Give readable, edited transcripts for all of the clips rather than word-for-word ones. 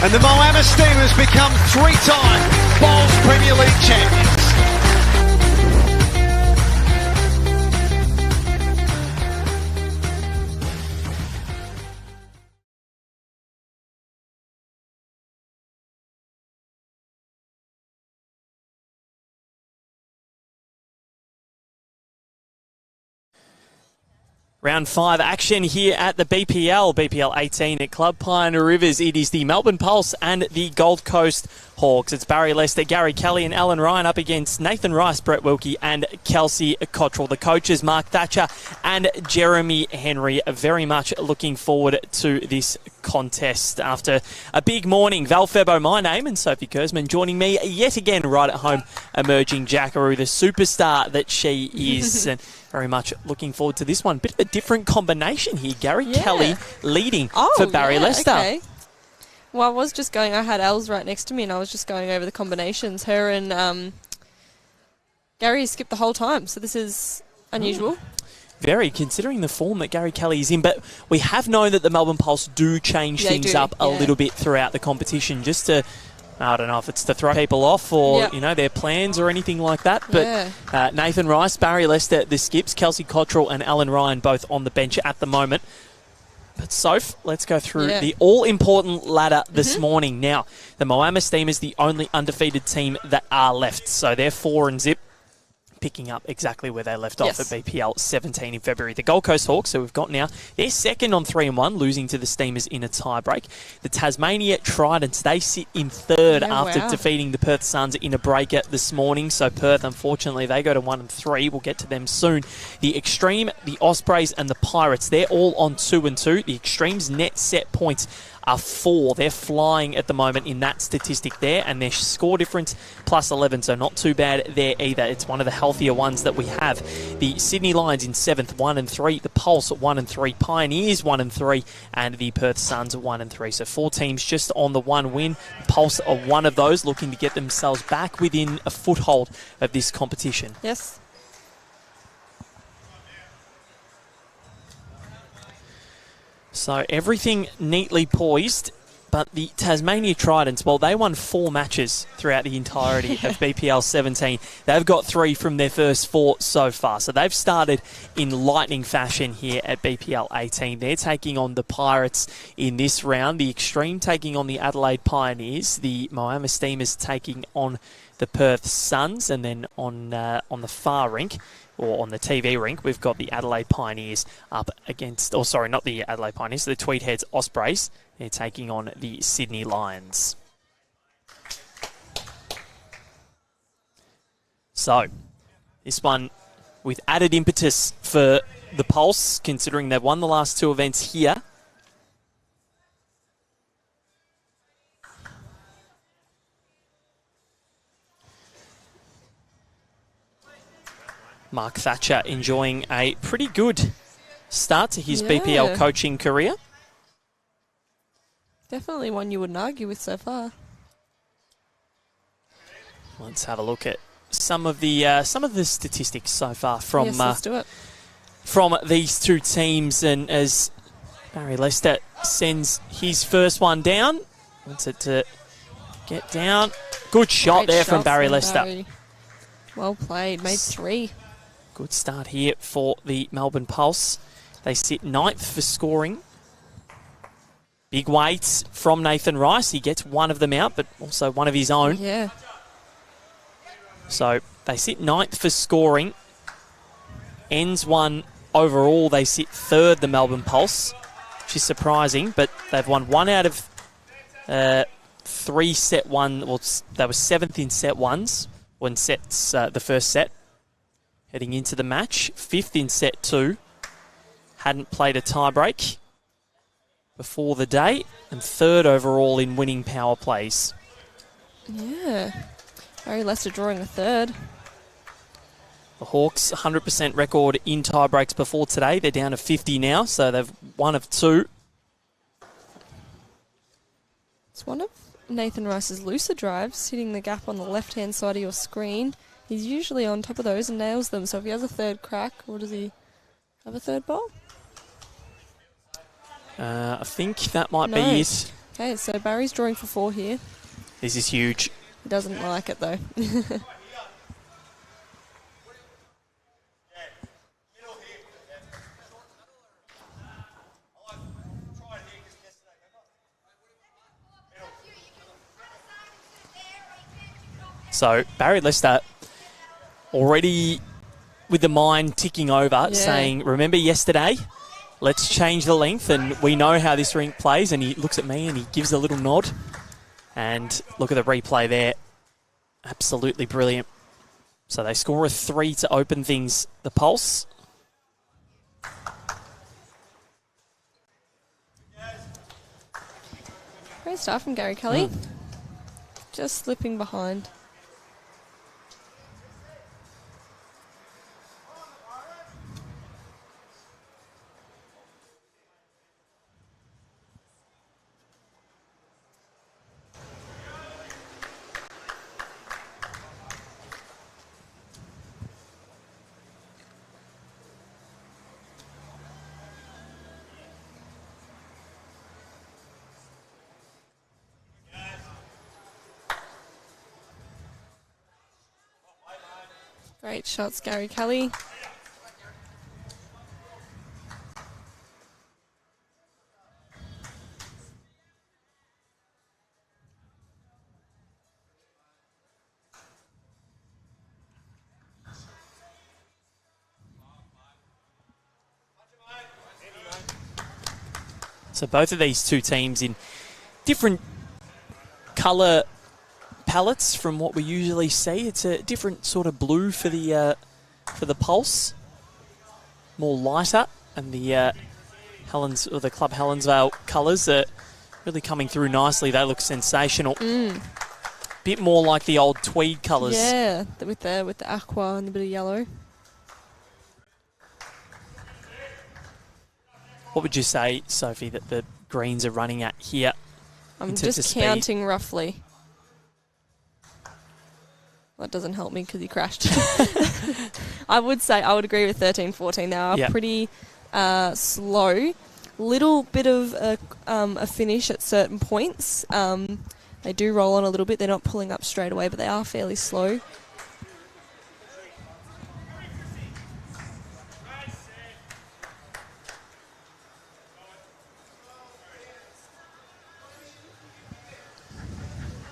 And the Moama Steamers become three-time Bowls Premier League champions. Round 5 action here at the BPL18 at Club Pioneer Rivers. It is the Melbourne Pulse and the Gold Coast Hawks. It's Barry Lester, Gary Kelly and Alan Ryan up against Nathan Rice, Brett Wilkie and Kelsey Cottrell. The coaches, Mark Thatcher and Jeremy Henry, are very much looking forward to this contest. After a big morning, Val Febo, my name, and Sophie Kurzman joining me yet again right at home, emerging Jackaroo, the superstar that she is. And very much looking forward to this one. Bit of a different combination here. Gary Kelly leading for Barry Lester. Okay. Well, I was just going, I had Els right next to me and I was just going over the combinations. Her and Gary skipped the whole time, so this is unusual. Very, considering the form that Gary Kelly is in. But we have known that the Melbourne Pulse do change things up a little bit throughout the competition, just to, I don't know if it's to throw people off or, you know, their plans or anything like that. But Nathan Rice, Barry Lester, the skips, Kelsey Cottrell and Alan Ryan both on the bench at the moment. But Soph, let's go through the all-important ladder this morning. Now, the Moama Steamers, the only undefeated team that are left. So they're 4-0, picking up exactly where they left off at BPL 17 in February. The Gold Coast Hawks, so we've got now, they're second on 3-1, losing to the Steamers in a tie-break. The Tasmania Tridents, they sit in third after defeating the Perth Suns in a breaker this morning. So Perth, unfortunately, they go to 1-3. We'll get to them soon. The Extreme, the Ospreys and the Pirates, they're all on 2-2. The Extreme's net set points are 4. They're flying at the moment in that statistic there, and their score difference plus 11, so not too bad there either. It's one of the healthier ones that we have. The Sydney Lions in 7th, 1-3. The Pulse at 1-3. Pioneers 1-3, and the Perth Suns at 1-3. So 4 teams just on the 1 win. The Pulse are one of those looking to get themselves back within a foothold of this competition. Yes. So everything neatly poised, but the Tasmania Tridents, well, they won 4 matches throughout the entirety of BPL 17. They've got 3 from their first 4 so far. So they've started in lightning fashion here at BPL 18. They're taking on the Pirates in this round. The Extreme taking on the Adelaide Pioneers. The Moama Steamers taking on the Perth Suns. And then on the far rink, or on the TV rink, we've got the Adelaide Pioneers up against, or sorry, not the Adelaide Pioneers, the Tweed Heads Ospreys. They're taking on the Sydney Lions. So, this one with added impetus for the Pulse, considering they've won the last 2 events here. Mark Thatcher enjoying a pretty good start to his BPL coaching career. Definitely one you wouldn't argue with so far. Let's have a look at some of the statistics so far from let's do it. From these 2 teams. And as Barry Lester sends his first one down, wants it to get down. Good shot there from Barry Lester. Barry. Well played, made 3. Good start here for the Melbourne Pulse. They sit 9th for scoring. Big weights from Nathan Rice. He gets one of them out, but also one of his own. Yeah. So they sit 9th for scoring. Ends one overall. They sit 3rd, the Melbourne Pulse, which is surprising, but they've won 1 out of 3 set 1. Well, they were 7th in set 1s when sets the first set. Heading into the match, 5th in set 2. Hadn't played a tiebreak before the day, and 3rd overall in winning power plays. Yeah. Barry Lester drawing a 3rd. The Hawks, 100% record in tiebreaks before today. They're down to 50 now, so they've 1 of 2. It's one of Nathan Rice's looser drives, hitting the gap on the left-hand side of your screen. He's usually on top of those and nails them. So if he has a 3rd crack, or does he have a 3rd bowl? I think that might be it. Okay, so Barry's drawing for 4 here. This is huge. He doesn't like it, though. So Barry Lester already with the mind ticking over, saying, remember yesterday, let's change the length, and we know how this rink plays. And he looks at me and he gives a little nod. And look at the replay there. Absolutely brilliant. So they score a 3 to open things, the Pulse. Great start from Gary Kelly. Just slipping behind. Great shots, Gary Kelly. So both of these two teams in different colour palettes from what we usually see. It's a different sort of blue for the Pulse, more lighter, and the Helens or the Club Helensvale colours are really coming through nicely. They look sensational. Bit more like the old tweed colours. Yeah, with the aqua and a bit of yellow. What would you say, Sophie, that the greens are running at here? I'm just counting roughly. That doesn't help me because he crashed. I would agree with 13, 14. They are pretty slow. Little bit of a finish at certain points. They do roll on a little bit. They're not pulling up straight away, but they are fairly slow.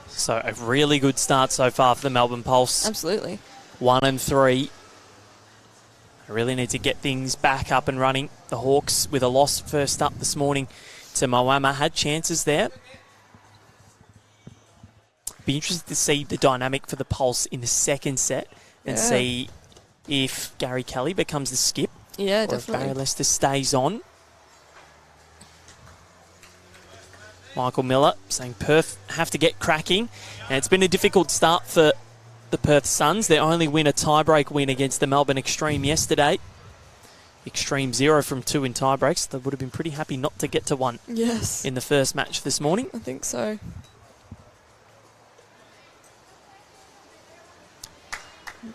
So a really good start so far for the Melbourne Pulse. Absolutely. 1 and 3. I really need to get things back up and running. The Hawks with a loss first up this morning to Moama had chances there. Be interested to see the dynamic for the Pulse in the second set and see if Gary Kelly becomes the skip. Yeah, or definitely. if Barry Lester stays on. Michael Miller saying Perth have to get cracking. And it's been a difficult start for the Perth Suns. They only win a tiebreak win against the Melbourne Extreme yesterday. Extreme 0 from 2 in tiebreaks. They would have been pretty happy not to get to 1 in the first match this morning. I think so.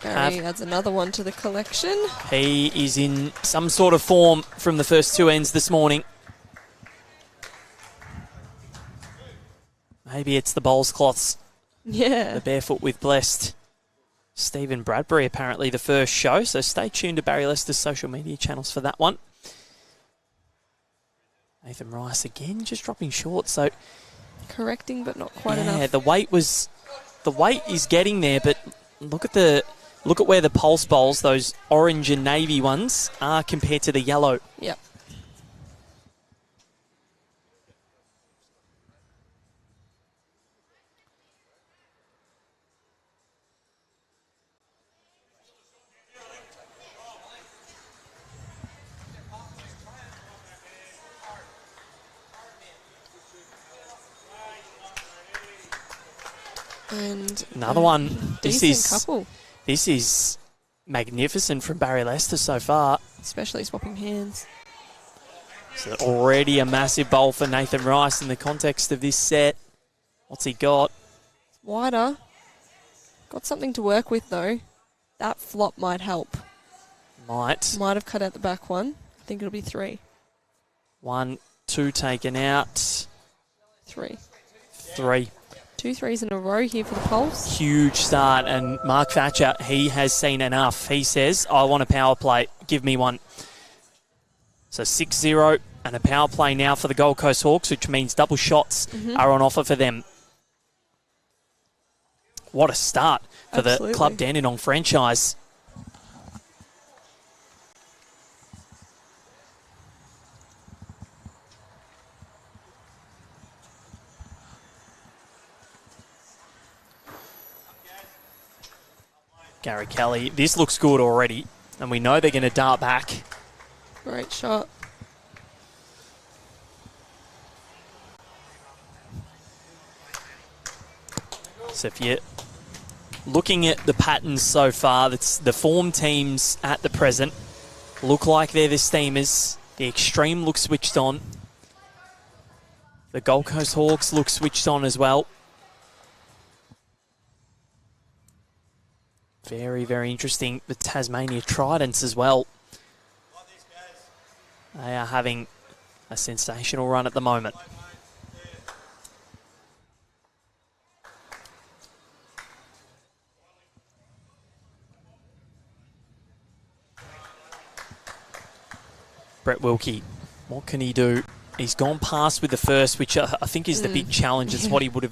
Barry adds another one to the collection. He is in some sort of form from the first 2 ends this morning. Maybe it's the bowls cloths. Yeah. The barefoot with blessed. Stephen Bradbury, apparently the first show. So stay tuned to Barry Lester's social media channels for that one. Nathan Rice again, just dropping short. So correcting, but not quite enough. Yeah, the weight is getting there, but look at where the Pulse bowls, those orange and navy ones, are compared to the yellow. Yep. And another one. This is magnificent from Barry Lester so far. Especially swapping hands. So already a massive bowl for Nathan Rice in the context of this set. What's he got? Wider. Got something to work with though. That flop might help. Might have cut out the back one. I think it'll be 3. 1, 2 taken out. 3. 3. 2 threes in a row here for the Pulse. Huge start, and Mark Thatcher, he has seen enough. He says, I want a power play. Give me one. So 6-0 and a power play now for the Gold Coast Hawks, which means double shots are on offer for them. What a start for the Club Dandenong franchise. Gary Kelly, this looks good already, and we know they're going to dart back. Great shot. So if you're looking at the patterns so far, that's the form teams at the present look like they're the Steamers. The Extreme look switched on. The Gold Coast Hawks look switched on as well. Very, very interesting. The Tasmania Tridents as well. They are having a sensational run at the moment. Brett Wilkie, what can he do? He's gone past with the first, which I think is the big challenge. It's what he would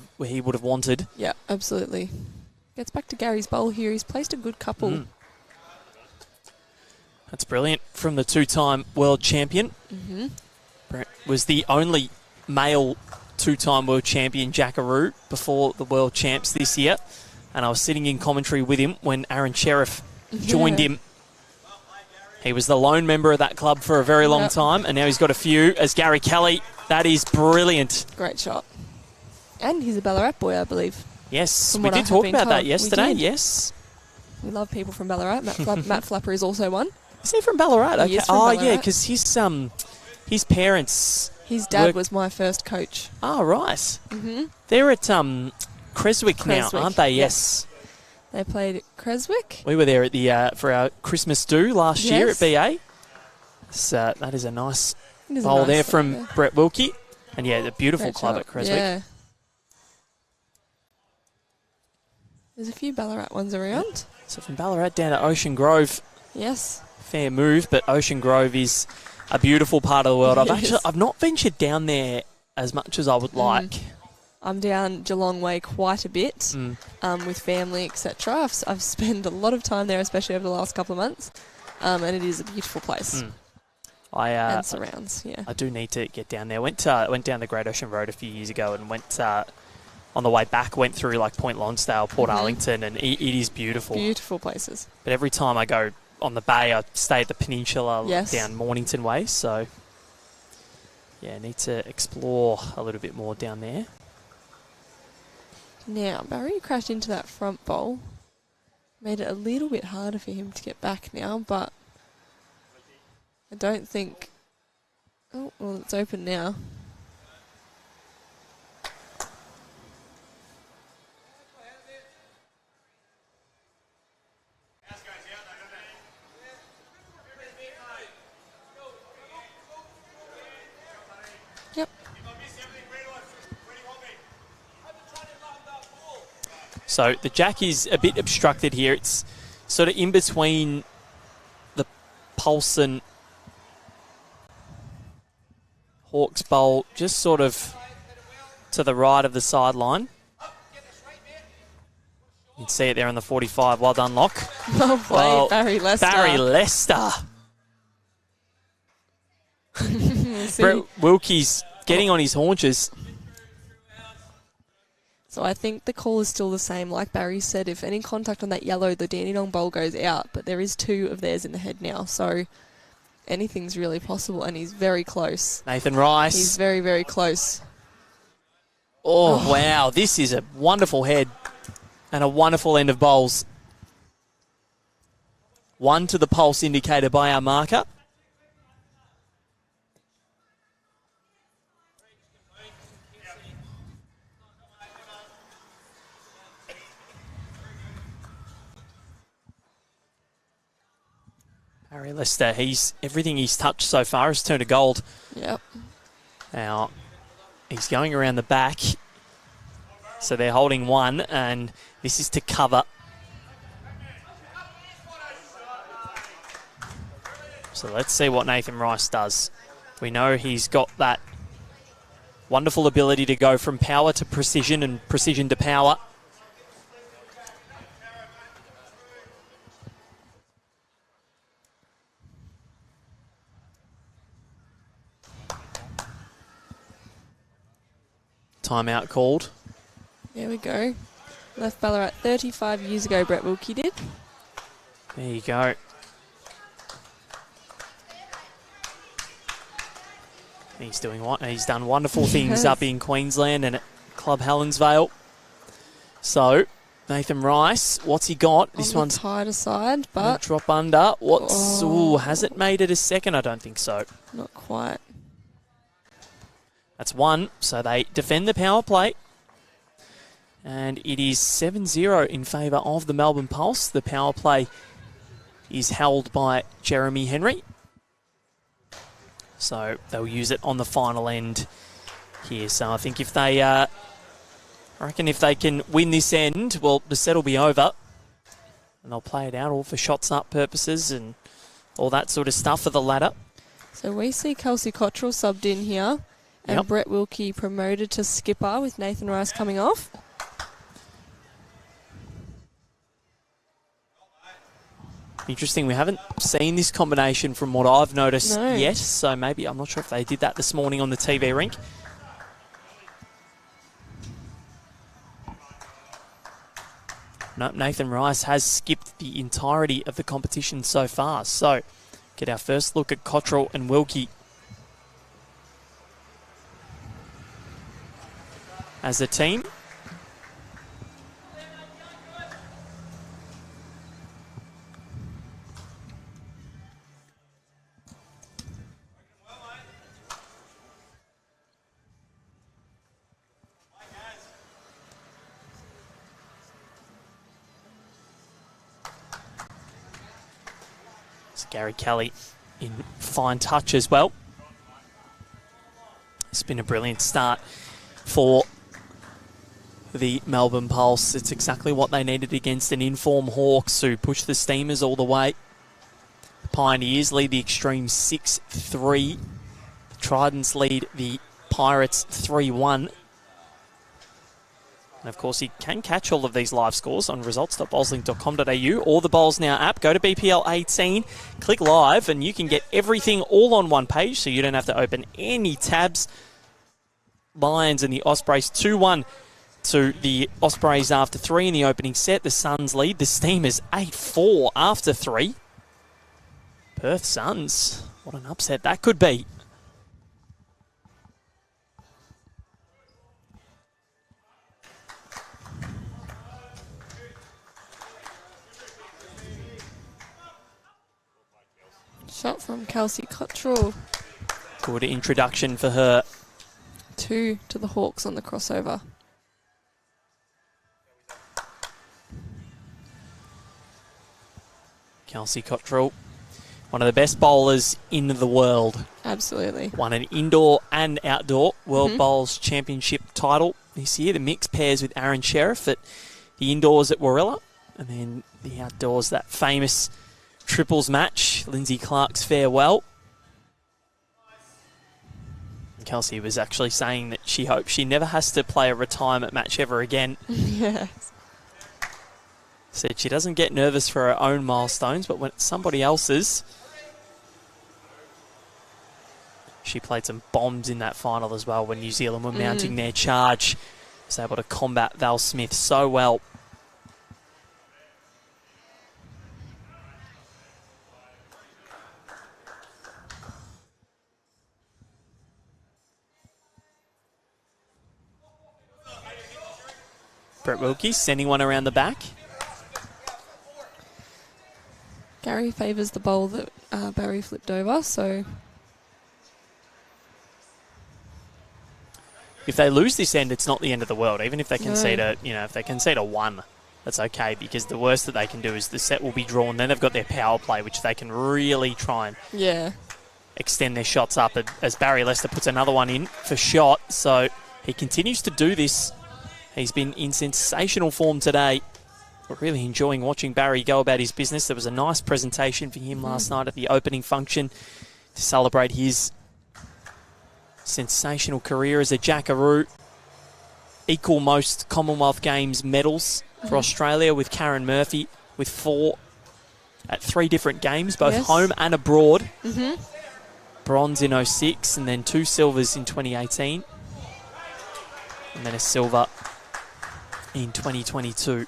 have wanted. Yeah, absolutely. Gets back to Gary's bowl here. He's placed a good couple. That's brilliant from the two-time world champion. Brett was the only male two-time world champion Jackaroo before the world champs this year. And I was sitting in commentary with him when Aaron Sheriff joined him. He was the lone member of that club for a very long time, and now he's got a few as Gary Kelly. That is brilliant. Great shot. And he's a Ballarat boy, I believe. Yes, we did talk about that yesterday, yes. We love people from Ballarat. Matt Flapper is also one. Is he from Ballarat? Okay. He is from Ballarat. Yeah, because his parents... His dad was my first coach. Oh, right. They're at Creswick now, aren't they? Yes. They played at Creswick. We were there at the for our Christmas do last year at BA. So that is a nice bowl there from Brett Wilkie. And yeah, the beautiful club at Creswick. Yeah. There's a few Ballarat ones around. So from Ballarat down to Ocean Grove. Yes. Fair move, but Ocean Grove is a beautiful part of the world. I've not ventured down there as much as I would like. I'm down Geelong Way quite a bit with family, etc. I've spent a lot of time there, especially over the last couple of months, and it is a beautiful place. And surrounds, yeah. I do need to get down there. Went down the Great Ocean Road a few years ago and went on the way back, went through like Point Lonsdale, Port Arlington, and it is beautiful. Beautiful places. But every time I go on the bay, I stay at the Peninsula down Mornington Way, so yeah, need to explore a little bit more down there. Now, Barry crashed into that front bowl. Made it a little bit harder for him to get back now, but I don't think... Oh, well, it's open now. Yep. So the jack is a bit obstructed here. It's sort of in between the Pulse and Hawks bowl, just sort of to the right of the sideline. You can see it there on the 45. Well done, Locke. Well played, Barry Lester. Barry Lester. Brett Wilkie's getting on his haunches. So I think the call is still the same. Like Barry said, if any contact on that yellow, the Dandenong bowl goes out. But there is 2 of theirs in the head now. So anything's really possible. And he's very close. Nathan Rice. He's very, very close. Oh, wow. This is a wonderful head and a wonderful end of bowls. 1 to the Pulse indicated by our marker. Barry Lester, everything he's touched so far has turned to gold. Yep. Now, He's going around the back. So they're holding one, and this is to cover. So let's see what Nathan Rice does. We know he's got that wonderful ability to go from power to precision and precision to power. Timeout called. There we go. Left Ballarat 35 years ago, Brett Wilkie did. There you go. He's doing what? He's done wonderful things up in Queensland and at Club Helensvale. So, Nathan Rice, what's he got? This one's tighter side, but drop under. Has it made it a second? I don't think so. Not quite. That's one. So they defend the power play. And it is 7-0 in favour of the Melbourne Pulse. The power play is held by Jeremy Henry. So they'll use it on the final end here. So I think if they, I reckon if they can win this end, well, the set will be over. And they'll play it out all for shots up purposes and all that sort of stuff for the ladder. So we see Kelsey Cottrell subbed in here. And Brett Wilkie promoted to skipper with Nathan Rice coming off. Interesting. We haven't seen this combination from what I've noticed yet. So maybe, I'm not sure if they did that this morning on the TV rink. No, Nathan Rice has skipped the entirety of the competition so far. So get our first look at Cottrell and Wilkie as a team. It's Gary Kelly in fine touch as well. It's been a brilliant start for the Melbourne Pulse. It's exactly what they needed against an in-form Hawks who pushed the Steamers all the way. The Pioneers lead the Extremes 6-3. The Tridents lead the Pirates 3-1. And of course, you can catch all of these live scores on results.bowlslink.com.au or the Bowls Now app. Go to BPL18, click live, and you can get everything all on one page so you don't have to open any tabs. Lions and the Ospreys 2-1 to the Ospreys after 3 in the opening set. The Suns lead. The Steamers 8-4 after 3. Perth Suns. What an upset that could be. Shot from Kelsey Cottrell. Good introduction for her. 2 to the Hawks on the crossover. Kelsey Cottrell, one of the best bowlers in the world. Absolutely. Won an indoor and outdoor World Bowls Championship title this year. The mixed pairs with Aaron Sheriff at the indoors at Warilla. And then the outdoors, that famous triples match, Lindsay Clark's farewell. And Kelsey was actually saying that she hopes she never has to play a retirement match ever again. Yes. Said she doesn't get nervous for her own milestones, but when it's somebody else's. She played some bombs in that final as well when New Zealand were mounting their charge. Was able to combat Val Smith so well. Brett Wilkie sending one around the back. Gary favours the bowl that Barry flipped over, so... If they lose this end, it's not the end of the world. Even if they concede if they concede a 1, that's okay, because the worst that they can do is the set will be drawn. Then they've got their power play, which they can really try and extend their shots up. As Barry Lester puts another one in for shot, so he continues to do this. He's been in sensational form today. We're really enjoying watching Barry go about his business. There was a nice presentation for him last night at the opening function to celebrate his sensational career as a jackaroo. Equal most Commonwealth Games medals for Australia, with Karen Murphy with 4 at 3 different games, both home and abroad. Bronze in 06 and then 2 silvers in 2018. And then a silver in 2022.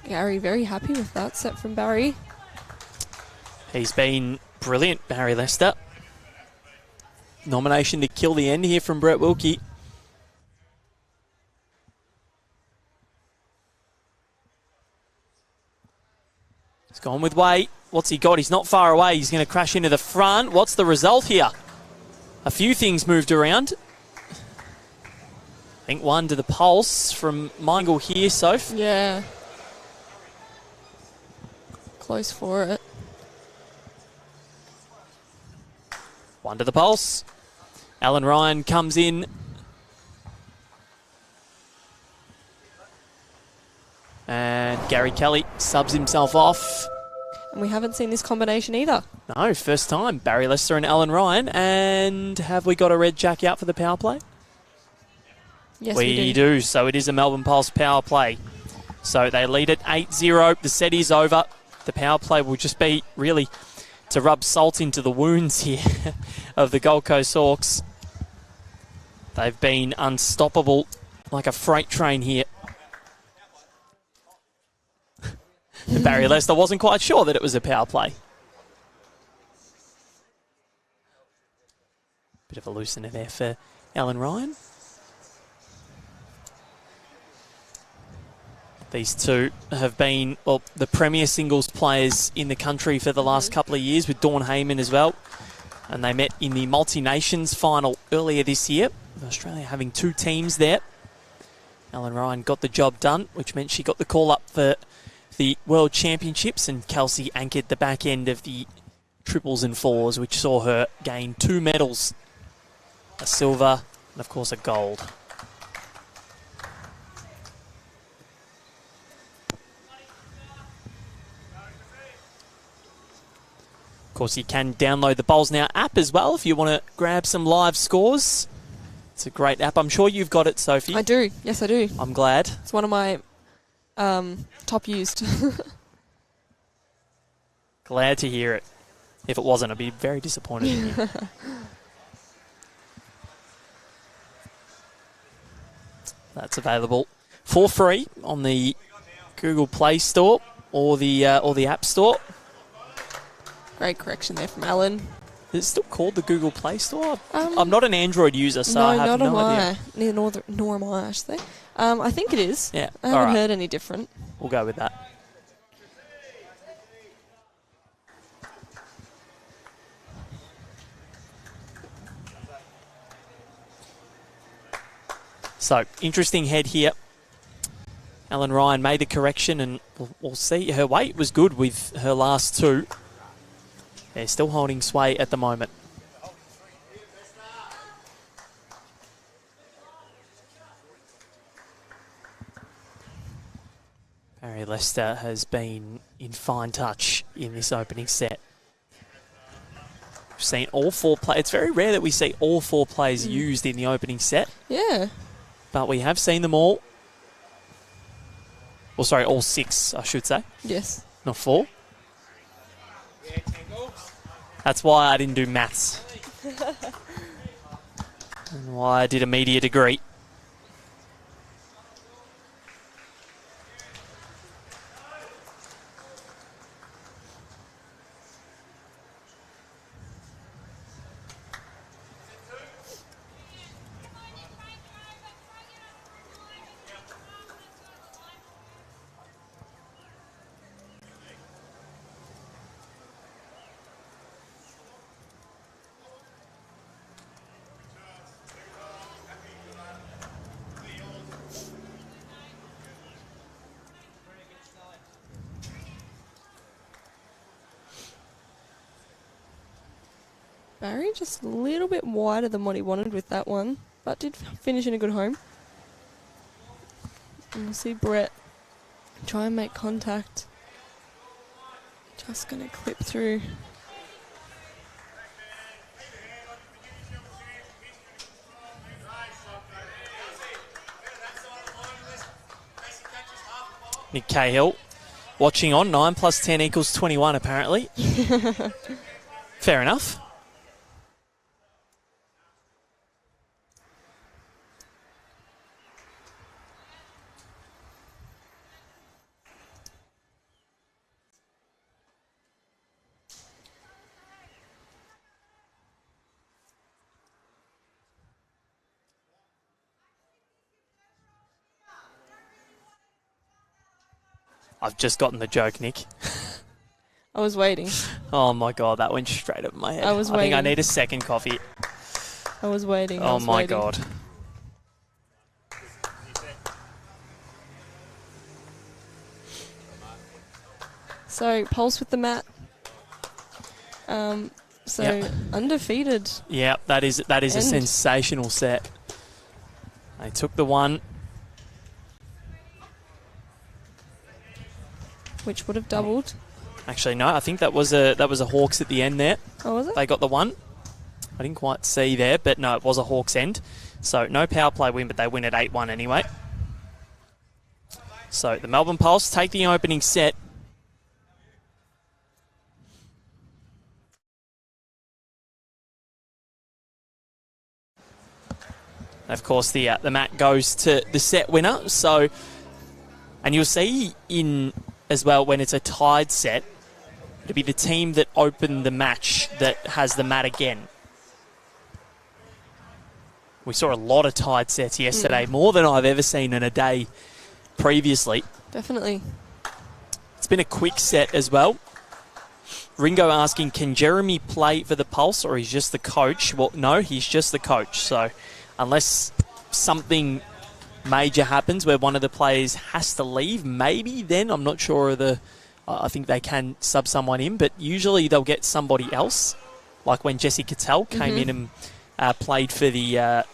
Gary very happy with that set from Barry. He's been brilliant, Barry Lester. Nomination to kill the end here from Brett Wilkie. He's gone with weight. What's he got? He's not far away. He's going to crash into the front. What's the result here? A few things moved around. I think one to the pulse from Mingle here, Soph. Yeah. Close for it. One to the pulse. Alan Ryan comes in. And Gary Kelly subs himself off. And we haven't seen this combination either. No, first time. Barry Lester and Alan Ryan. And have we got a red jack out for the power play? Yes, we do. So it is a Melbourne Pulse power play. So they lead at 8-0. The set is over. The power play will just be really to rub salt into the wounds here of the Gold Coast Hawks. They've been unstoppable like a freight train here. Barry Lester wasn't quite sure that it was a power play. Bit of a loosener there for Alan Ryan. These two have been, well, the premier singles players in the country for the last couple of years, with Dawn Heyman as well. And they met in the Multi-Nations final earlier this year, with Australia having 2 teams there. Alan Ryan got the job done, which meant she got the call up for the World Championships, and Kelsey anchored the back end of the triples and fours, which saw her gain 2 medals, a silver and of course a gold. Of course, you can download the Bowls Now app as well if you want to grab some live scores. It's a great app. I'm sure you've got it, Sophie. I do. Yes, I do. I'm glad. It's one of my top used. Glad to hear it. If it wasn't, I'd be very disappointed in you. That's available for free on the Google Play Store or the App Store. Great correction there from Alan. Is it still called the Google Play Store? I'm not an Android user, so I have no idea. Nor am I, actually. I think it is. Yeah. I haven't heard any different. We'll go with that. So, interesting head here. Alan Ryan made the correction, and we'll see. Her weight was good with her last 2. They're still holding sway at the moment. Barry Lester has been in fine touch in this opening set. We've seen all 4 players. It's very rare that we see all 4 players used in the opening set. Yeah. But we have seen them all. Well, sorry, all 6, I should say. Yes. Not 4. That's why I didn't do maths. And why I did a media degree. Barry just a little bit wider than what he wanted with that one, but did finish in a good home. And we'll see Brett try and make contact. Just going to clip through. Nick Cahill watching on. 9 plus 10 equals 21 apparently. Fair enough. I've just gotten the joke, Nick. I was waiting. Oh my God, that went straight over my head. I was waiting. I think I need a second coffee. I was waiting. Oh my God. So, Pulse with the mat. Undefeated. Yeah, that is a sensational set. They took the one. Which would have doubled. Actually, no, I think that was a Hawks at the end there. Oh, was it? They got the one. I didn't quite see there, but no, it was a Hawks end. So no power play win, but they win at 8-1 anyway. So the Melbourne Pulse take the opening set. And of course, the mat goes to the set winner. So, and you'll see in as well when it's a tied set, it'll be the team that opened the match that has the mat again. We saw a lot of tied sets yesterday, more than I've ever seen in a day previously. Definitely. It's been a quick set as well. Ringo asking, can Jeremy play for the Pulse or he's just the coach? Well, no, he's just the coach. So unless something major happens where one of the players has to leave, maybe then, I'm not sure of the... I think they can sub someone in, but usually they'll get somebody else, like when Jesse Cattell came in and played for the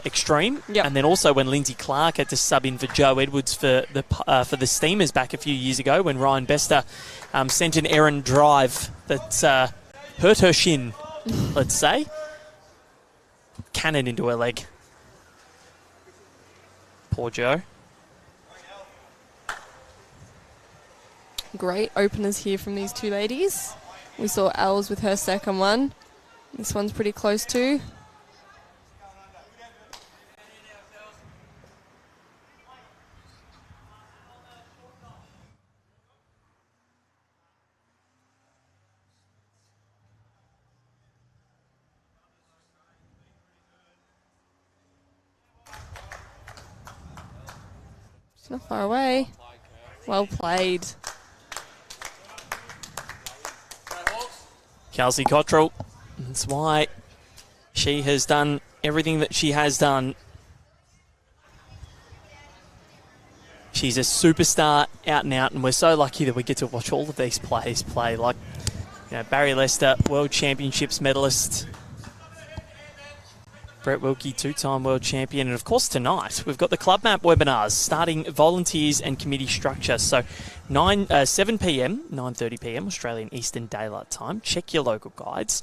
Extreme, and then also when Lindsay Clark had to sub in for Joe Edwards for the Steamers back a few years ago when Ryan Bester sent an errant drive that hurt her shin, let's say. Cannon into her leg. Poor Joe. Great openers here from these two ladies. We saw Els with her second one. This one's pretty close too. She's not far away. Well played. Kelsey Cottrell. That's why she has done everything that she has done. She's a superstar out and out, and we're so lucky that we get to watch all of these players play. Like, you know, Barry Lester, World Championships medalist. Brett Wilkie, two-time world champion. And, of course, tonight we've got the Club Map webinars starting volunteers and committee structure. So 7 p.m, 9:30 p.m, Australian Eastern Daylight Time. Check your local guides.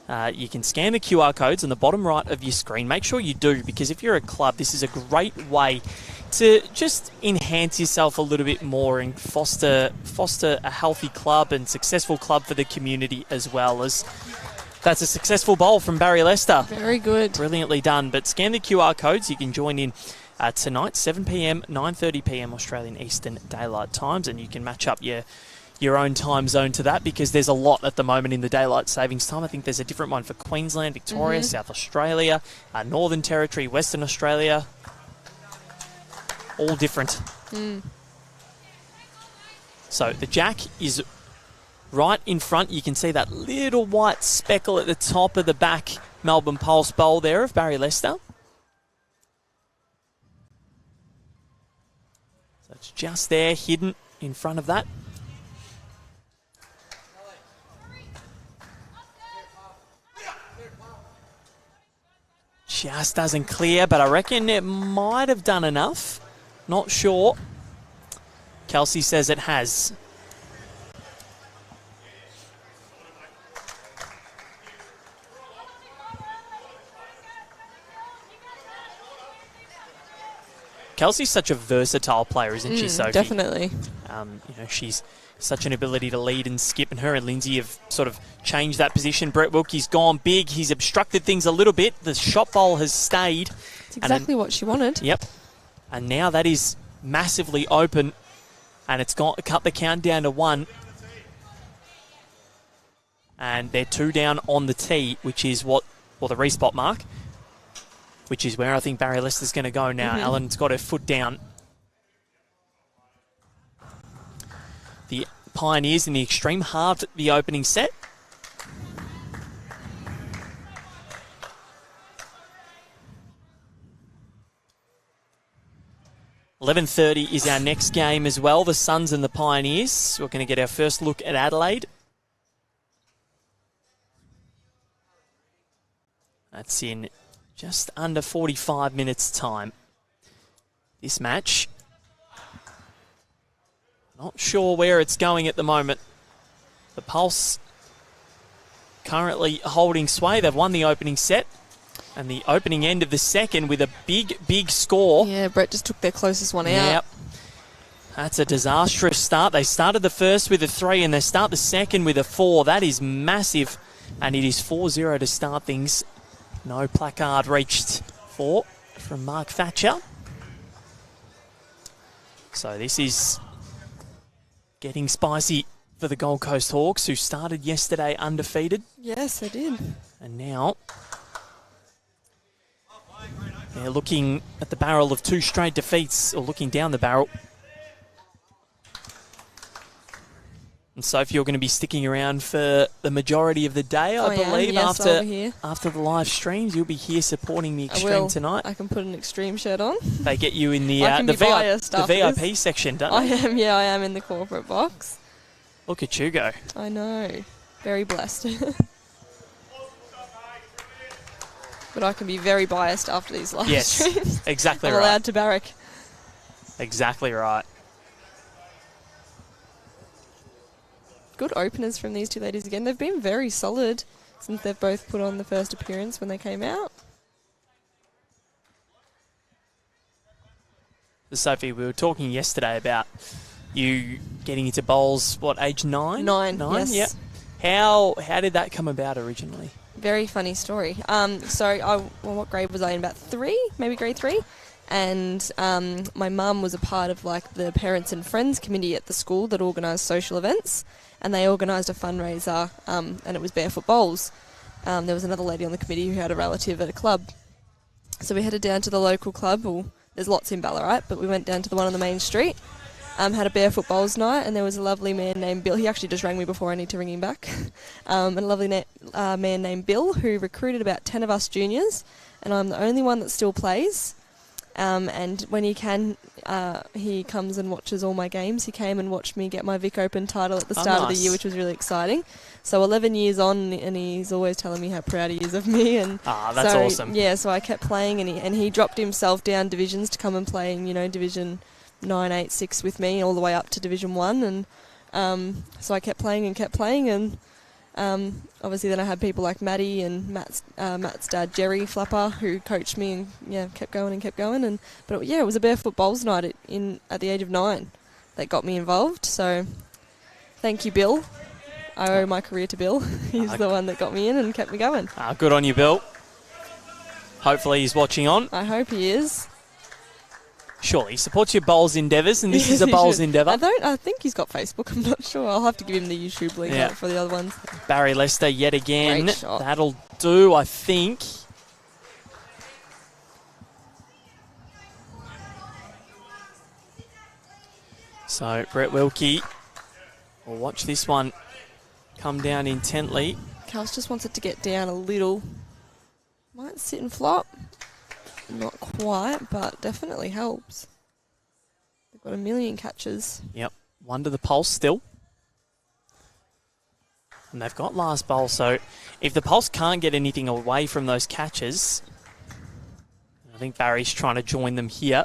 You can scan the QR codes on the bottom right of your screen. Make sure you do, because if you're a club, this is a great way to just enhance yourself a little bit more and foster a healthy club and successful club for the community as well. As that's a successful bowl from Barry Lester. Very good. Brilliantly done. But scan the QR codes. You can join in tonight, 7 p.m, 9:30 p.m, Australian Eastern Daylight Times, and you can match up your own time zone to that, because there's a lot at the moment in the daylight savings time. I think there's a different one for Queensland, Victoria, South Australia, Northern Territory, Western Australia. All different. So the jack is right in front. You can see that little white speckle at the top of the back Melbourne Pulse bowl there of Barry Lester. So it's just there, hidden in front of that. Just doesn't clear, but I reckon it might have done enough. Not sure. Kelsey says it has. Kelsey's such a versatile player, isn't she, Sophie? Definitely. She's such an ability to lead and skip, and her and Lindsay have sort of changed that position. Brett Wilkie's gone big. He's obstructed things a little bit. The shot bowl has stayed. It's exactly what she wanted. Yep. And now that is massively open, and it's cut the count down to 1. And they're 2 down on the tee, which is the respot mark, which is where I think Barry Lester's going to go now. Ellen's got her foot down. The Pioneers in the extreme halved the opening set. $11:30 is our next game as well, the Suns and the Pioneers. We're going to get our first look at Adelaide. That's in just under 45 minutes' time. This match, not sure where it's going at the moment. The Pulse currently holding sway. They've won the opening set and the opening end of the second with a big, big score. Yeah, Brett just took their closest one out. Yep. That's a disastrous start. They started the first with a 3 and they start the second with a 4. That is massive. And it is 4-0 to start things. No placard reached from Mark Thatcher. So this is getting spicy for the Gold Coast Hawks, who started yesterday undefeated. Yes, they did. And now they're looking at the barrel of 2 straight defeats, or looking down the barrel. And Sophie, you're going to be sticking around for the majority of the day, I believe. Yes, after the live streams, you'll be here supporting the Extreme tonight. I can put an Extreme shirt on. They get you in the VIP section, don't they? I am in the corporate box. Look at you go. I know. Very blessed. But I can be very biased after these live streams. Yes, exactly I'm right. allowed to barrack. Exactly right. Good openers from these two ladies again. They've been very solid since they've both put on the first appearance when they came out. So Sophie, we were talking yesterday about you getting into bowls, age 9? 9, yes. Yep. How did that come about originally? Very funny story. What grade was I in? About 3, maybe grade 3. And my mum was a part of the parents and friends committee at the school that organised social events, and they organised a fundraiser, and it was barefoot bowls. There was another lady on the committee who had a relative at a club, so we headed down to the local club. Well, there's lots in Ballarat, but we went down to the one on the main street. Had a barefoot bowls night, and there was a lovely man named Bill. He actually just rang me before I need to ring him back. And a lovely man named Bill who recruited about 10 of us juniors, and I'm the only one that still plays. And when he can, he comes and watches all my games. He came and watched me get my Vic Open title at the start of the year, which was really exciting. So 11 years on, and he's always telling me how proud he is of me. And that's awesome. Yeah, so I kept playing, and he dropped himself down divisions to come and play in, Division 9, 8, 6 with me, all the way up to Division 1. And so I kept playing, and obviously then I had people like Maddie and Matt's dad Jerry Flapper, who coached me, and kept going. But it was a barefoot bowls night at the age of 9 that got me involved. So thank you, Bill. I owe my career to Bill. He's the one that got me in and kept me going. Good on you, Bill. Hopefully he's watching on. I hope he is. Surely he supports your bowls endeavours, and this is a bowls endeavour. I think he's got Facebook. I'm not sure. I'll have to give him the YouTube link for the other ones. Barry Lester yet again. Great shot. That'll do, I think. So Brett Wilkie will watch this one come down intently. Kels just wants it to get down a little. Might sit and flop. Not quite, but definitely helps. They've got a million catches. Yep, 1 to the Pulse still. And they've got last bowl, so if the Pulse can't get anything away from those catches, I think Barry's trying to join them here.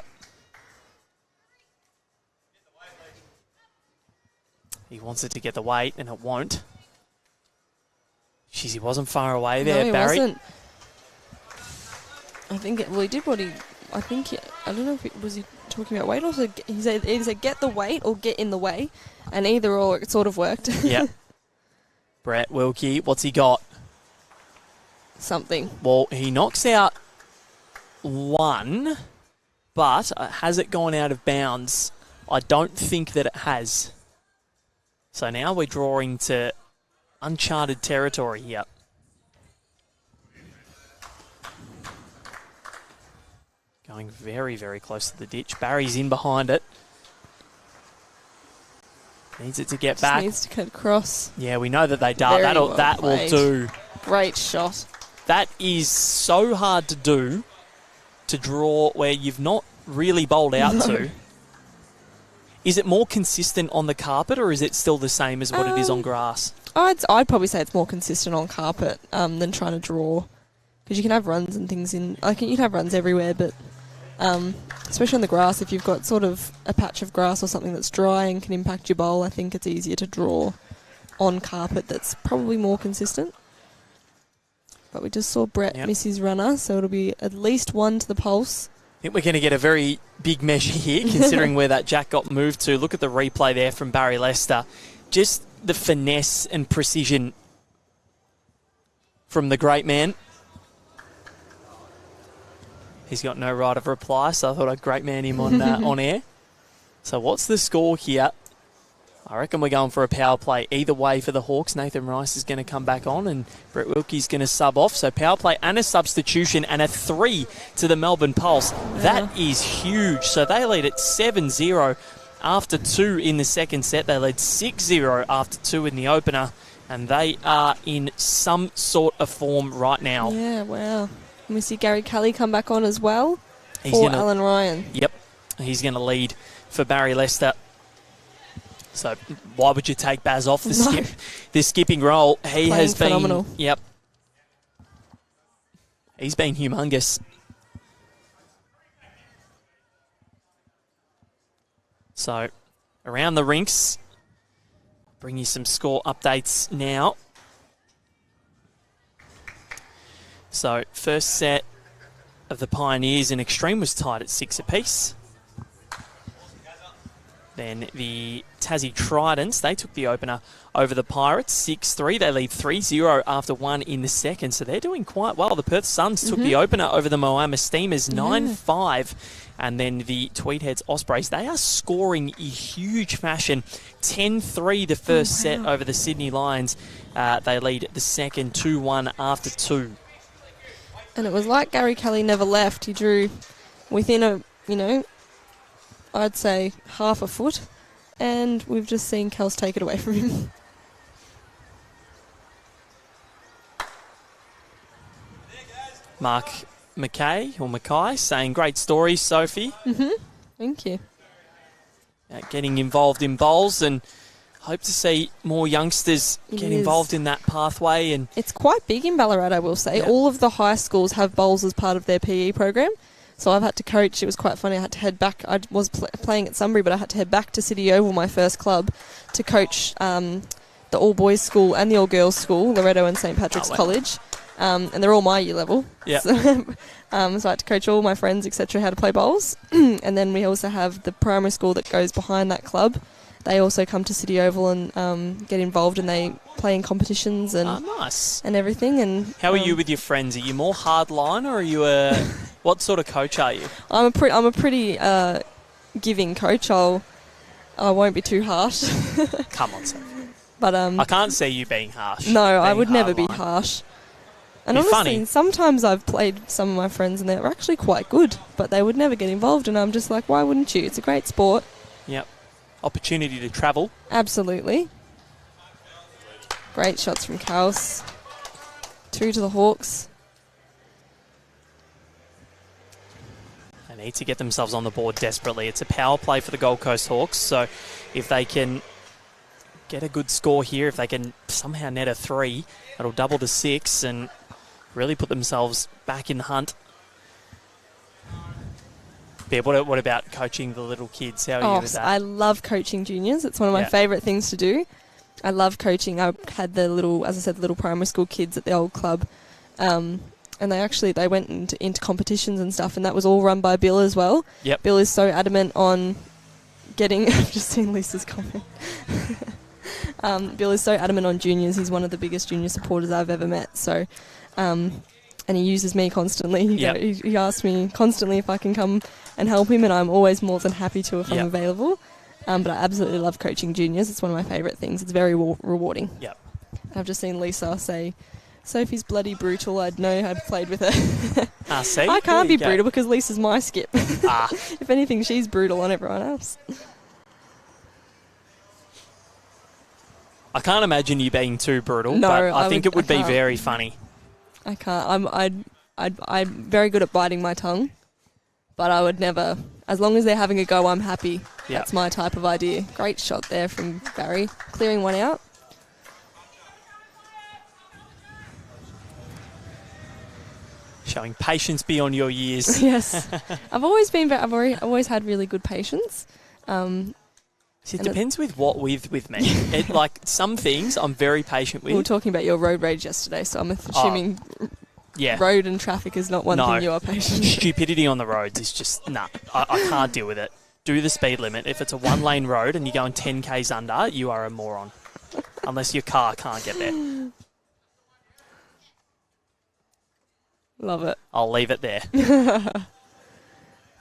He wants it to get the weight, and it won't. Jeez, he wasn't far away there, no, Barry. Wasn't. I think, he did what he... I don't know if was he talking about weight or he said either said get the weight or get in the way, and either or it sort of worked. Yeah. Brett Wilkie, what's he got? Something. Well, he knocks out one, but has it gone out of bounds? I don't think that it has. So now we're drawing to uncharted territory here. Going very, very close to the ditch. Barry's in behind it. Needs it to get Just back. Needs to cut across. Yeah, we know that they dart. That will do. Great shot. That is so hard to do, to draw where you've not really bowled out to. Is it more consistent on the carpet, or is it still the same as what it is on grass? I'd probably say it's more consistent on carpet than trying to draw, because you can have runs and things in. You can have runs everywhere, but especially on the grass, if you've got sort of a patch of grass or something that's dry and can impact your bowl, I think it's easier to draw on carpet. That's probably more consistent. But we just saw Brett miss his runner, so it'll be at least one to the pulse. I think we're going to get a very big measure here, considering where that jack got moved to. Look at the replay there from Barry Lester. Just the finesse and precision from the great man. He's got no right of reply, so I thought I'd great man him on air. So what's the score here? I reckon we're going for a power play either way for the Hawks. Nathan Rice is going to come back on and Brett Wilkie's going to sub off. So power play and a substitution and a 3 to the Melbourne Pulse. Yeah. That is huge. So they lead at 7-0 after 2 in the second set. They led 6-0 after 2 in the opener. And they are in some sort of form right now. Yeah, wow. And we see Gary Kelly come back on as well for Alan Ryan. Yep. He's going to lead for Barry Lester. So why would you take Baz off the skipping role? He has been phenomenal. Yep. He's been humongous. So around the rinks, bring you some score updates now. So first set of the Pioneers in Extreme was tied at 6 apiece. Then the Tassie Tridents, they took the opener over the Pirates, 6-3. They lead 3-0 after 1 in the second, so they're doing quite well. The Perth Suns took the opener over the Moama Steamers, 9-5. And then the Tweedheads Ospreys, they are scoring in huge fashion. 10-3 the first set over the Sydney Lions. They lead the second, 2-1 after 2. And it was like Gary Kelly never left. He drew within I'd say half a foot, and we've just seen Kels take it away from him. Mark Mackay saying, great story, Sophie. Thank you. Getting involved in bowls, and hope to see more youngsters get involved in that pathway. And it's quite big in Ballarat, I will say. Yep. All of the high schools have bowls as part of their PE program. So I've had to coach. It was quite funny. I had to head back. I was playing at Sunbury, but I had to head back to City Oval, my first club, to coach the all-boys school and the all-girls school, Loretto and St. Patrick's College. And they're all my year level. Yeah. So I had to coach all my friends, etc., how to play bowls. And then we also have the primary school that goes behind that club. They also come to City Oval and get involved, and they play in competitions and nice. And everything. And how are you with your friends? Are you more hardline, or are you a what sort of coach are you? I'm a pretty giving coach. I won't be too harsh. Come on, Sophie. But I can't see you being harsh. No, I would never be harsh. And honestly, funny. Sometimes I've played some of my friends and they're actually quite good, but they would never get involved, and I'm just like, why wouldn't you? It's a great sport. Yep. Opportunity to travel. Absolutely. Great shots from Kaos. 2 to the Hawks. They need to get themselves on the board desperately. It's a power play for the Gold Coast Hawks, so if they can get a good score here, if they can somehow net a 3, it'll double to 6 and really put themselves back in the hunt Yeah, what about coaching the little kids? How are you with that? I love coaching juniors. It's one of my favourite things to do. I love coaching. I had the little primary school kids at the old club. And they went into competitions and stuff, and that was all run by Bill as well. Yep. Bill is so adamant on getting... I've just seen Lisa's comment. Bill is so adamant on juniors. He's one of the biggest junior supporters I've ever met. So, and he uses me constantly. He asks me constantly if I can come and help him, and I'm always more than happy to if I'm available. But I absolutely love coaching juniors. It's one of my favourite things. It's very rewarding. Yep. I've just seen Lisa say, Sophie's bloody brutal. I'd know I'd played with her. See? I can't be brutal because Lisa's my skip. If anything, she's brutal on everyone else. I can't imagine you being too brutal, no, but I think it would be very funny. I can't. I'm very good at biting my tongue, but I would never. As long as they're having a go, I'm happy. Yep. That's my type of idea. Great shot there from Barry, clearing one out. Showing patience beyond your years. Yes, I've always had really good patience. It depends with me. Like some things I'm very patient with. We were talking about your road rage yesterday, so I'm assuming road and traffic is not one thing you are patient with. Stupidity on the roads is just, I can't deal with it. Do the speed limit. If it's a one-lane road and you're going 10 k's under, you are a moron. Unless your car can't get there. Love it. I'll leave it there.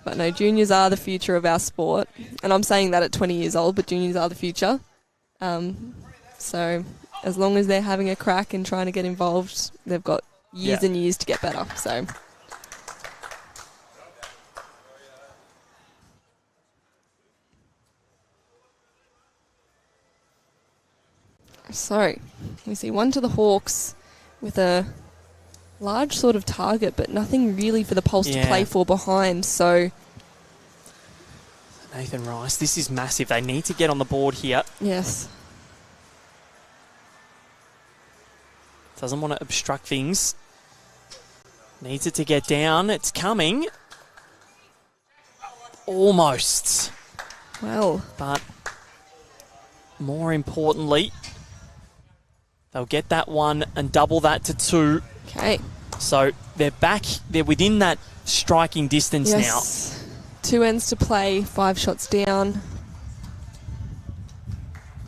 But no, juniors are the future of our sport. And I'm saying that at 20 years old, but juniors are the future. So as long as they're having a crack and trying to get involved, they've got years and years to get better. So we see one to the Hawks with a large sort of target, but nothing really for the Pulse to play for behind. So Nathan Rice, this is massive. They need to get on the board here. Yes. Doesn't want to obstruct things. Needs it to get down. It's coming. Almost. Well. But more importantly, they'll get that one and double that to 2. Okay. So they're back. They're within that striking distance now. 2 ends to play, 5 shots down.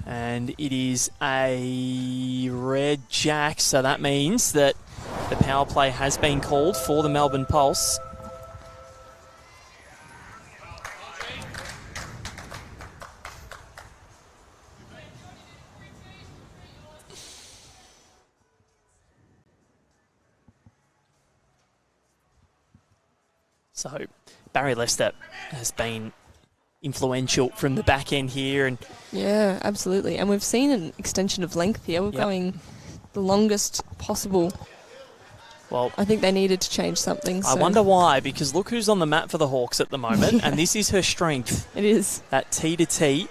And it is a red jack, so that means that the power play has been called for the Melbourne Pulse. So Barry Lester has been influential from the back end here. And yeah, absolutely. And we've seen an extension of length here. We're going the longest possible. Well, I think they needed to change something. I wonder why, because look who's on the mat for the Hawks at the moment, and this is her strength. It is. That T to T.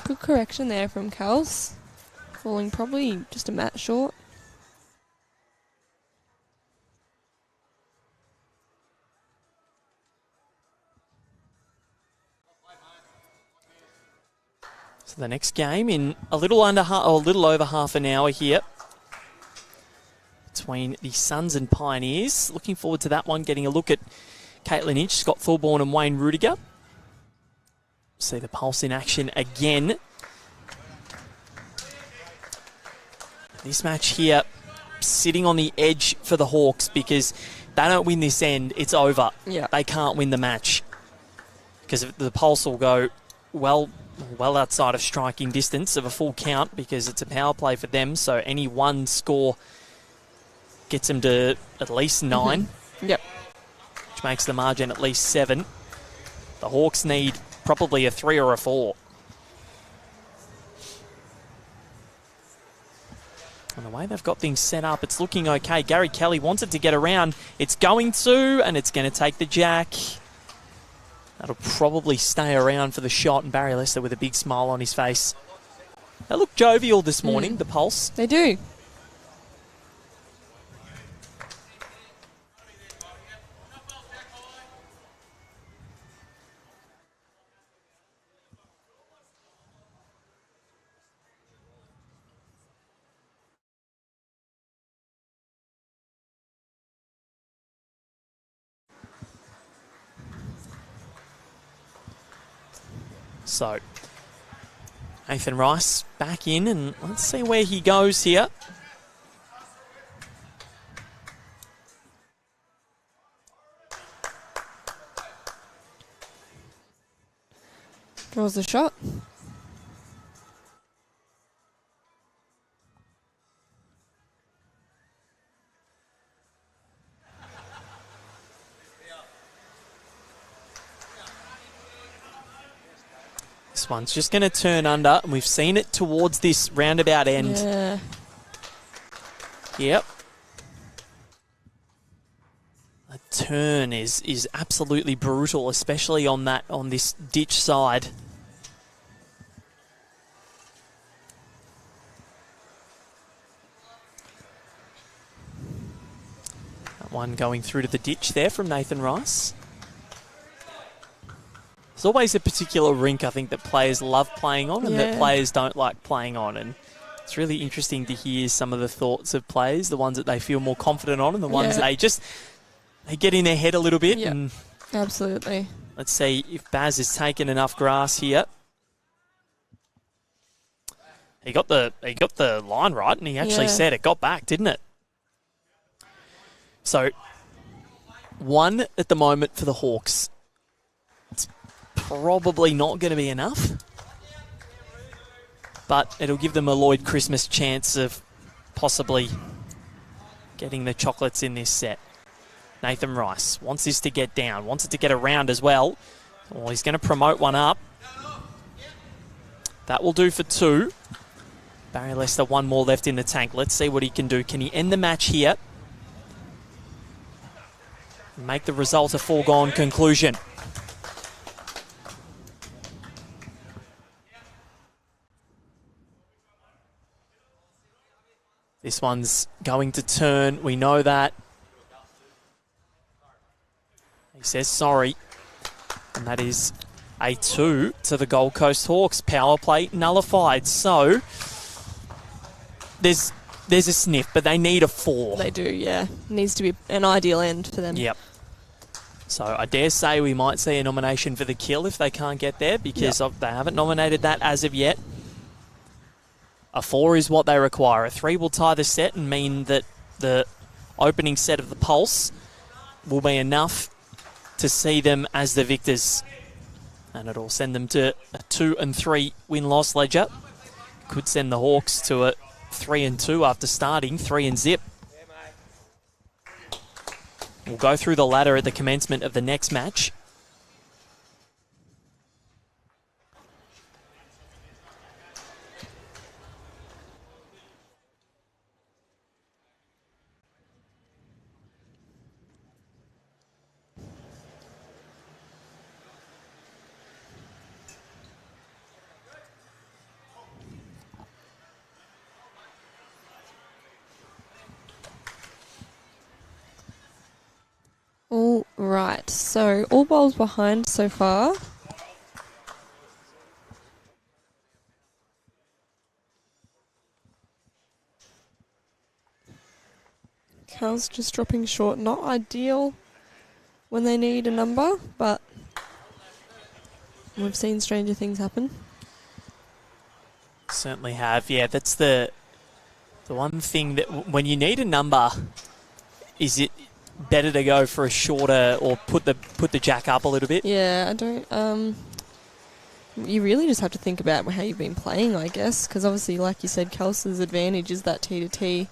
Good correction there from Kels. Falling probably just a mat short. So the next game in a little over half an hour here between the Suns and Pioneers. Looking forward to that one. Getting a look at Caitlin Inch, Scott Thorburn and Wayne Rudiger. See the Pulse in action again. This match here sitting on the edge for the Hawks because they don't win this end, it's over. Yeah. They can't win the match. Because the Pulse will go well outside of striking distance of a full count because it's a power play for them. So any one score gets them to at least 9. Yep. Which makes the margin at least 7. The Hawks need probably a 3 or a 4. And the way they've got things set up, it's looking okay. Gary Kelly wants it to get around. It's going to, and it's going to take the jack. That'll probably stay around for the shot, and Barry Lester with a big smile on his face. They look jovial this morning, the Pulse. They do. So, Nathan Rice back in, and let's see where he goes here. Draws the shot. This one's just going to turn under, and we've seen it towards this roundabout end. Yeah. Yep. The turn is absolutely brutal, especially on this ditch side. That one going through to the ditch there from Nathan Rice. There's always a particular rink, I think, that players love playing on and that players don't like playing on. And it's really interesting to hear some of the thoughts of players, the ones that they feel more confident on and the ones that they get in their head a little bit. Yep. And Absolutely. let's see if Baz has taken enough grass here. He got the line right, and he actually said it got back, didn't it? So, 1 at the moment for the Hawks. It's probably not going to be enough, but it'll give them a Lloyd Christmas chance of possibly getting the chocolates in this set. Nathan Rice wants this to get down, wants it to get around as well. Well, he's going to promote one up. That will do for 2. Barry Lester, 1 more left in the tank. Let's see what he can do. Can he end the match here? Make the result a foregone conclusion. This one's going to turn. We know that. He says sorry. And that is a 2 to the Gold Coast Hawks. Power play nullified. So there's a sniff, but they need a 4. They do, yeah. Needs to be an ideal end for them. Yep. So I dare say we might see a nomination for the kill if they can't get there, because they haven't nominated that as of yet. A 4 is what they require. A 3 will tie the set and mean that the opening set of the Pulse will be enough to see them as the victors. And it'll send them to a 2 and 3 win-loss ledger. Could send the Hawks to a 3 and 2 after starting 3 and zip. We'll go through the ladder at the commencement of the next match. All right, so all balls behind so far. Cal's just dropping short. Not ideal when they need a number, but we've seen stranger things happen. Certainly have. Yeah, that's the one thing that when you need a number, is it better to go for a shorter or put the jack up a little bit? Yeah, I don't... you really just have to think about how you've been playing, I guess, because obviously, like you said, Kelsey's advantage is that T to T,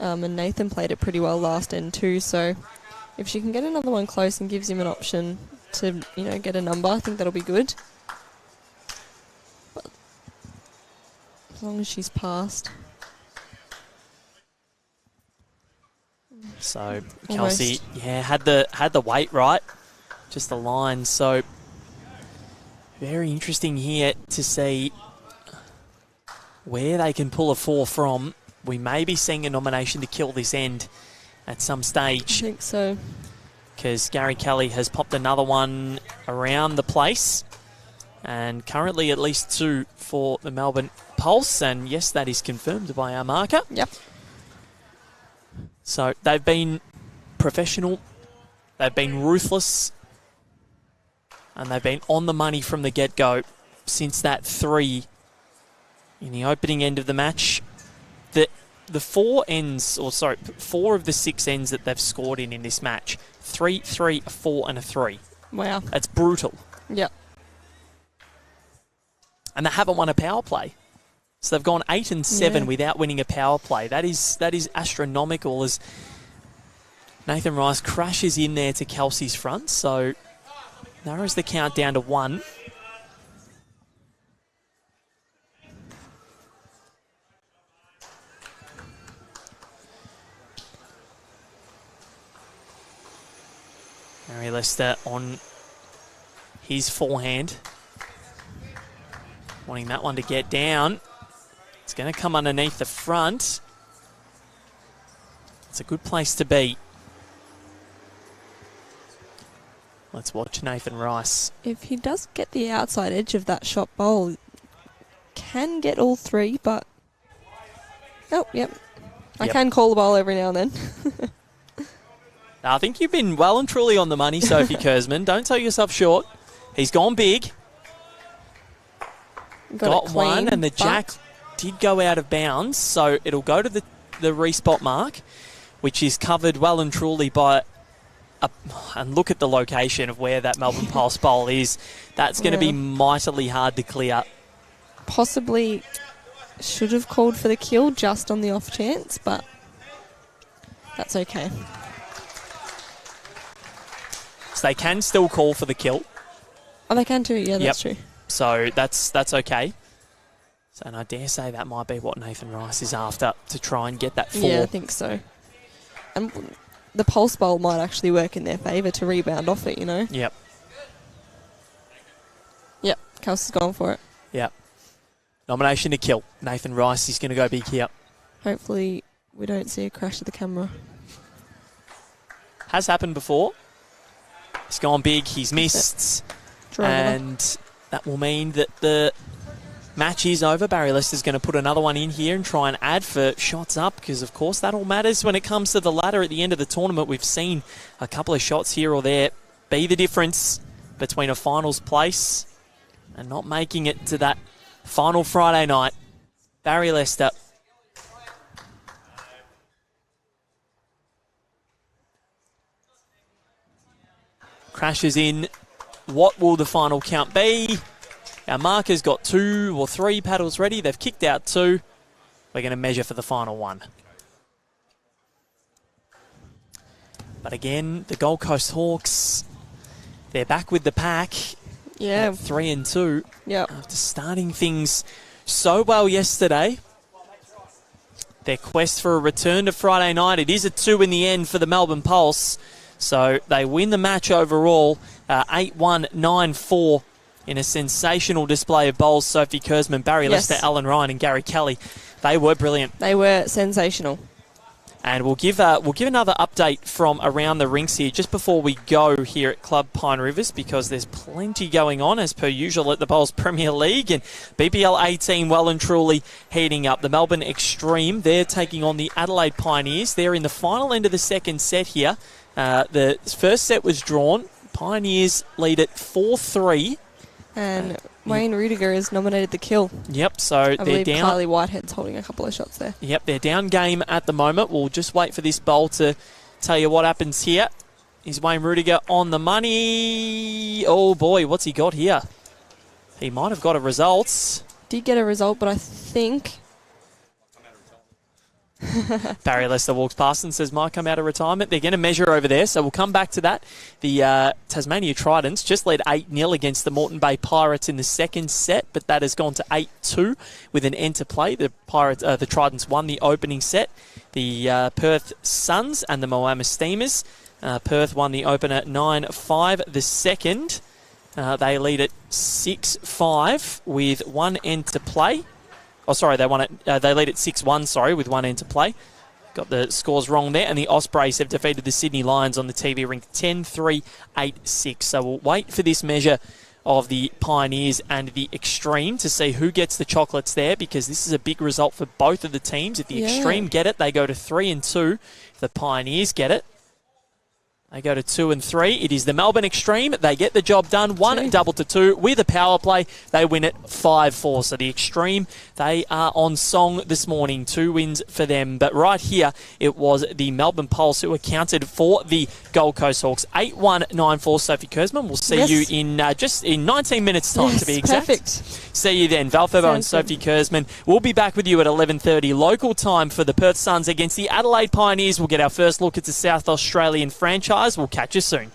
and Nathan played it pretty well last end too, so if she can get another one close and gives him an option to, get a number, I think that'll be good. But as long as she's passed. So Kelsey, had the weight right, just the line. So very interesting here to see where they can pull a 4 from. We may be seeing a nomination to kill this end at some stage. I think so. Because Gary Kelly has popped another one around the place. And currently at least 2 for the Melbourne Pulse. And yes, that is confirmed by our marker. Yep. So they've been professional. They've been ruthless. And they've been on the money from the get-go since that 3 in the opening end of the match. The 4 of the 6 ends that they've scored in this match. 3, 3, a 4 and a 3. Wow. That's brutal. Yep. And they haven't won a power play. So they've gone 8 and 7 without winning a power play. That is astronomical as Nathan Rice crashes in there to Kelsey's front. So narrows the count down to 1. Mary Lester on his forehand. Wanting that one to get down. It's going to come underneath the front. It's a good place to be. Let's watch Nathan Rice. If he does get the outside edge of that shot bowl, can get all 3, but... Oh, yep. I can call the bowl every now and then. I think you've been well and truly on the money, Sophie Kersman. Don't sell yourself short. He's gone big. Got one, and the jack did go out of bounds, so it'll go to the respot mark, which is covered well and truly by... and look at the location of where that Melbourne Pulse bowl is. That's going to be mightily hard to clear. Possibly should have called for the kill just on the off chance, but that's okay. So they can still call for the kill. Oh, they can too. Yeah, that's true. So that's okay. So and I dare say that might be what Nathan Rice is after, to try and get that 4. Yeah, I think so. And the Pulse bowl might actually work in their favour to rebound off it, Yep. Yep, Kelsey's gone for it. Yep. Nomination to kill. Nathan Rice is going to go big here. Hopefully we don't see a crash of the camera. Has happened before. He's gone big, he's missed. And that will mean that the match is over. Barry Lester's going to put another one in here and try and add for shots up, because of course that all matters when it comes to the ladder at the end of the tournament. We've seen a couple of shots here or there be the difference between a finals place and not making it to that final Friday night. Barry Lester. Crashes in. What will the final count be? Our marker's got 2 or 3 paddles ready. They've kicked out 2. We're going to measure for the final one. But again, the Gold Coast Hawks, they're back with the pack. Yeah. 3 and 2. Yep. After starting things so well yesterday. Their quest for a return to Friday night. It is a 2 in the end for the Melbourne Pulse. So they win the match overall, 8-1, 9-4 in a sensational display of bowls. Sophie Kersman, Barry Lester, Alan Ryan and Gary Kelly. They were brilliant. They were sensational. And we'll give another update from around the rinks here just before we go here at Club Pine Rivers, because there's plenty going on as per usual at the Bowls Premier League, and BPL18 well and truly heating up. The Melbourne Extreme, they're taking on the Adelaide Pioneers. They're in the final end of the second set here. The first set was drawn. Pioneers lead at 4-3. And Wayne Rudiger has nominated the kill. Yep, so I they're down. Kylie Whitehead's holding a couple of shots there. Yep, they're down game at the moment. We'll just wait for this bowl to Tell you what happens here. Is Wayne Rudiger on the money? Oh boy, what's he got here? He might have got a result. Did get a result, but I think... Barry Lester walks past and says, might come out of retirement. They're going to measure over there, so we'll come back to that. The Tasmania Tridents just led 8-0 against the Moreton Bay Pirates in the second set, but that has gone to 8-2 with an end to play. The Tridents won the opening set. The Perth Suns and the Moama Steamers. Perth won the opener 9-5. The second, they lead at 6-5 with one end to play. Oh, sorry, they lead at 6-1, with one end to play. Got the scores wrong there. And the Ospreys have defeated the Sydney Lions on the TV rink 10-3, 8-6. So we'll wait for this measure of the Pioneers and the Extreme to see who gets the chocolates there, because this is a big result for both of the teams. If the Extreme get it, they go to 3-2. If the Pioneers get it, they go to 2-3. It is the Melbourne Extreme. They get the job done. 1 double to 2 with a power play. They win it 5-4. So the Extreme, they are on song this morning. 2 wins for them. But right here, it was the Melbourne Pulse who accounted for the Gold Coast Hawks. 8-1-9-4. Sophie Kurzman. We'll see you in just in 19 minutes' time, to be exact. Perfect. See you then. Val Ferbo and Sophie Kurzman. We'll be back with you at 11:30 local time for the Perth Suns against the Adelaide Pioneers. We'll get our first look at the South Australian franchise. We'll catch you soon.